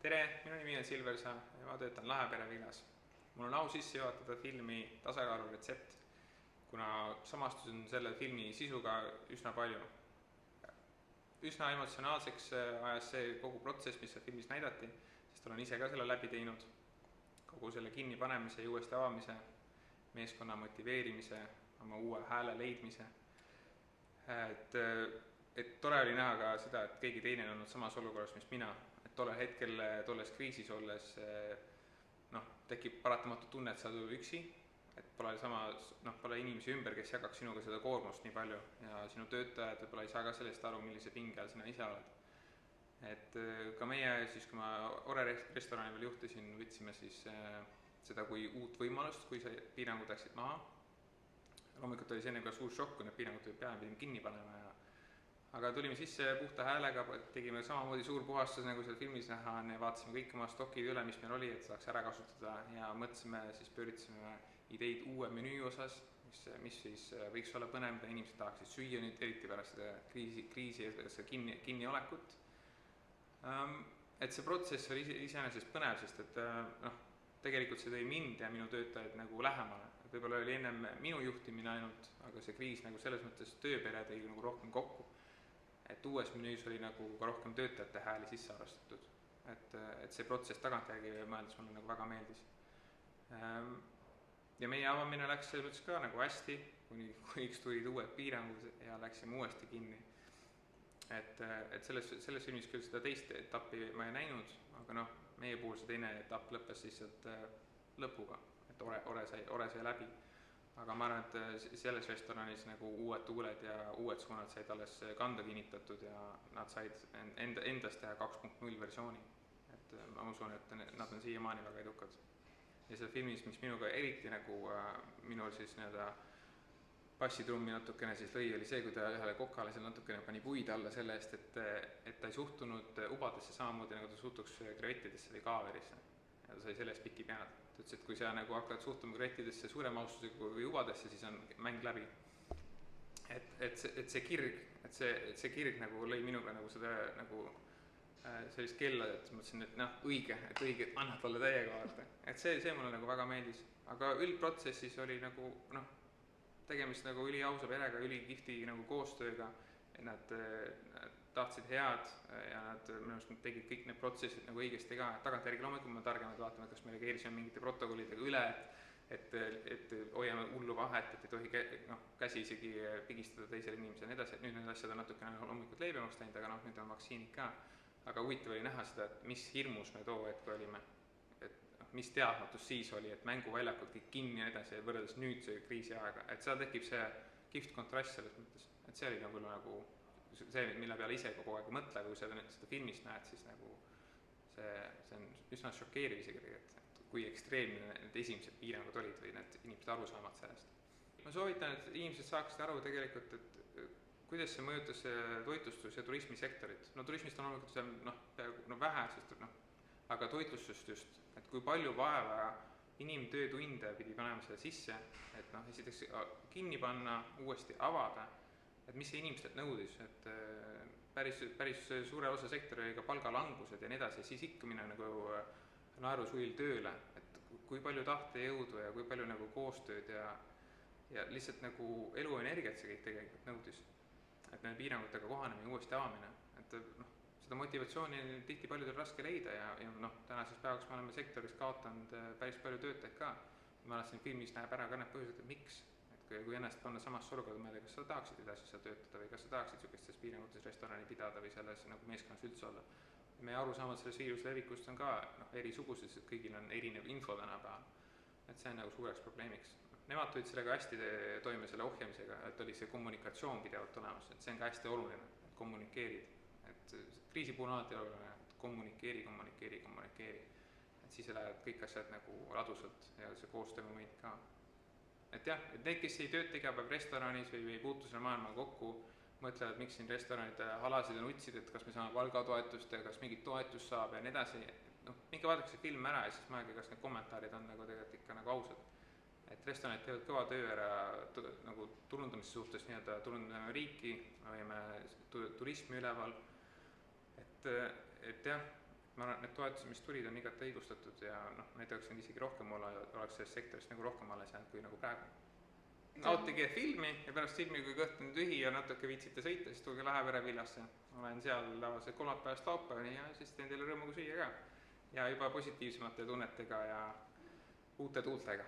Tere, minu nimi on Silversa ja ma töötan Lahepere villas. Mul on au sisse juhatada filmi Tasakaalu retsept, kuna samastusin selle filmi sisuga üsna palju. Üsna emotsionaalseks ajas see kogu protsess, mis seal filmis näidati, sest olen ise ka selle läbi teinud. Kogu selle kinnipanemise ja uuesti avamise, meeskonna motiveerimise, oma uue hääle leidmise. Et tore oli näha ka seda, et keegi teine on olnud samas olukorras, mis mina. Et tollel hetkel, tolles kriisis olles, tekib paratamatult tunne, et sa oled üksi, et pole inimesi ümber, kes jagaks sinuga seda koormust nii palju ja sinu töötajad võib-olla ei saa ka sellest aru, millise pinge all sina ise oled. Et ka meie siis, kui ma Ore restorani veel juhtisin, võtsime siis seda kui uut võimalust, kui see piirangud läksid maha. Loomulikult oli see enne ka suur šokk, kui need piirangud peale pidime kinni panema. Aga tulime sisse puhta häälega, tegime samamoodi suur puhastus, nagu seal filmis näha, vaatasime kõik oma stokid üle, mis meil oli, et saaks ära kasutada ja mõtlesime, siis pööritasime ideid uue menüü osas, mis siis võiks olla põnev, mida inimesed tahaksid süüa nüüd, eriti pärast seda kriisi ja kinniolekut. Et see protsess oli iseenesest põnev, sest et tegelikult see tõi mind ja minu töötajaid nagu lähemale. Võib-olla oli ennem minu juhtimine ainult, aga see kriis nagu selles mõttes tööpere tõi nagu rohkem kokku. Et uues menüüs oli nagu ka rohkem töötajate hääli sisse arvestatud. Et see protsess tagantjärgi mõeldes mulle nagu väga meeldis. Ja meie avamine läks selles mõttes ka nagu hästi, kuniks tulid uued piirangud ja läksime uuesti kinni. Et selles filmis küll seda teist etappi ma ei näinud, aga meie puhul see teine etapp lõppes lihtsalt lõpuga, et Ore sai läbi. Aga ma arvan, et selles restoranis nagu uued tuuled ja uued suunad said alles kanda kinnitatud ja nad said endast teha 2.0 versiooni. Et ma usun, et nad on siiamaani väga edukad. Ja seal filmis, mis minuga eriti nagu minul siis bassitrummi natukene siis lõi, oli see, kui ta ühele kokale seal natukene pani puid alla selle eest, et ta ei suhtunud ubadesse samamoodi, nagu ta suhtuks krevettidesse või kaaverisse. Ja ta sai selle eest piki pead. Ta ütles, et kui sa nagu hakkad suhtuma krevettidesse suurema austusega kui ubadesse, siis on mäng läbi. Et see kirg nagu lõi minuga nagu seda nagu sellist kella, et mõtlesin, et õige, et annab talle täiega vaata. Et see mulle nagu väga meeldis. Aga üldprotsessis oli nagu tegemist nagu üliausa perega, ülikihvti nagu koostööga. Nad tahtsid head ja nad minu arust tegid kõik need protsessid nagu õigesti ka. Tagantjärgi loomulikult me targemad vaatame, kas me reageerisime mingite protokollidega üle, et hoiame hullu vahet, et ei tohi käsi isegi pigistada teisele inimesele ja nii edasi. Et nüüd need asjad on natukene loomulikult leebemaks läinud, aga nüüd on vaktsiinid ka. Aga huvitav oli näha seda, et mis hirmus me too hetk olime. Mis teadmatus siis oli, et mänguväljakud kõik kinni ja edasi võrreldes nüüd see kriisi aega. Et seal tekib see kihvt kontrast selles mõttes. Et see oli nagu see, mille peale ise kogu aeg mõtle, kui seda filmist näed, siis nagu see on üsna šokeeriv isegi, et kui ekstreemne need esimesed piirangud olid või need inimesed aru saamad sellest. Ma soovitan, et inimesed saaksid aru tegelikult, et kuidas see mõjutas toitlustus- ja turismisektorit. Turismist on loomulikult vähe, sest aga toitlustust just, et kui palju vaeva inimtöötunde pidi panema selle sisse, et esiteks kinni panna, uuesti avada, et mis see inimestelt nõudis, et päris suure osa sektori oli ka palgalangused ja nii edasi, siis ikka minna nagu naerusujil tööle, et kui palju tahte jõudu ja kui palju nagu koostööd ja lihtsalt nagu eluenergiat see kõik tegelikult nõudis. Et nende piirangutega kohanemine ja uuesti avamine, et seda motivatsiooni on tihti paljudel raske leida ja tänases päevaks me oleme sektoris kaotanud päris palju töötajaid ka. Ma olen siin filmis näeb ära ka need põhjused, et miks. Et kui ennast panna samasse olukorda meelde, kas sa tahaksid edasi seal töötada või kas sa tahaksid sellistes piirangutes restorani pidada või selles nagu meeskonnas üldse olla. Meie arusaamad selles viiruse levikust on ka erisugused, et kõigil on erinev info tänapäeval. Et see on nagu suureks probleemiks. Nemad tulid sellega hästi toime selle ohjamisega, et oli see kommunikatsioon pidevalt olemas, et see on ka hästi oluline, et kommunikeerid. Et kriisi puhul on alati oluline, et kommunikeeri. Et siis lähevad kõik asjad nagu ladusalt ja see koostöömoment ka. Et jah, et need, kes ei tööta iga päev restoranis või ei puutu selle maailmaga kokku, mõtlevad, miks siin restoranid halasid ja nutsid, et kas me saame palgatoetust ja kas mingit toetust saab ja nii edasi. Minge vaadake see film ära ja siis mõelge, kas need kommentaarid on nagu tegelikult ikka nagu ausad. Et restoranid teevad kõva töö ära nagu turundamise suhtes, turundame riiki, hoiame turismi üleval. Et jah, ma arvan, et need toetused, mis tulid, on igati õigustatud ja noh, näiteks on isegi rohkem oleks sellest sektorist nagu rohkem alles jäänud kui nagu praegu. Nautige filmi ja pärast filmi, kui kõht on tühi ja natuke viitsite sõita, siis tulge Läheverevillasse. Olen seal tavaliselt kolmapäevast laupäevani ja siis teen teile rõõmuga süüa ka. Ja juba positiivsemate tunnetega ja uute tuultega.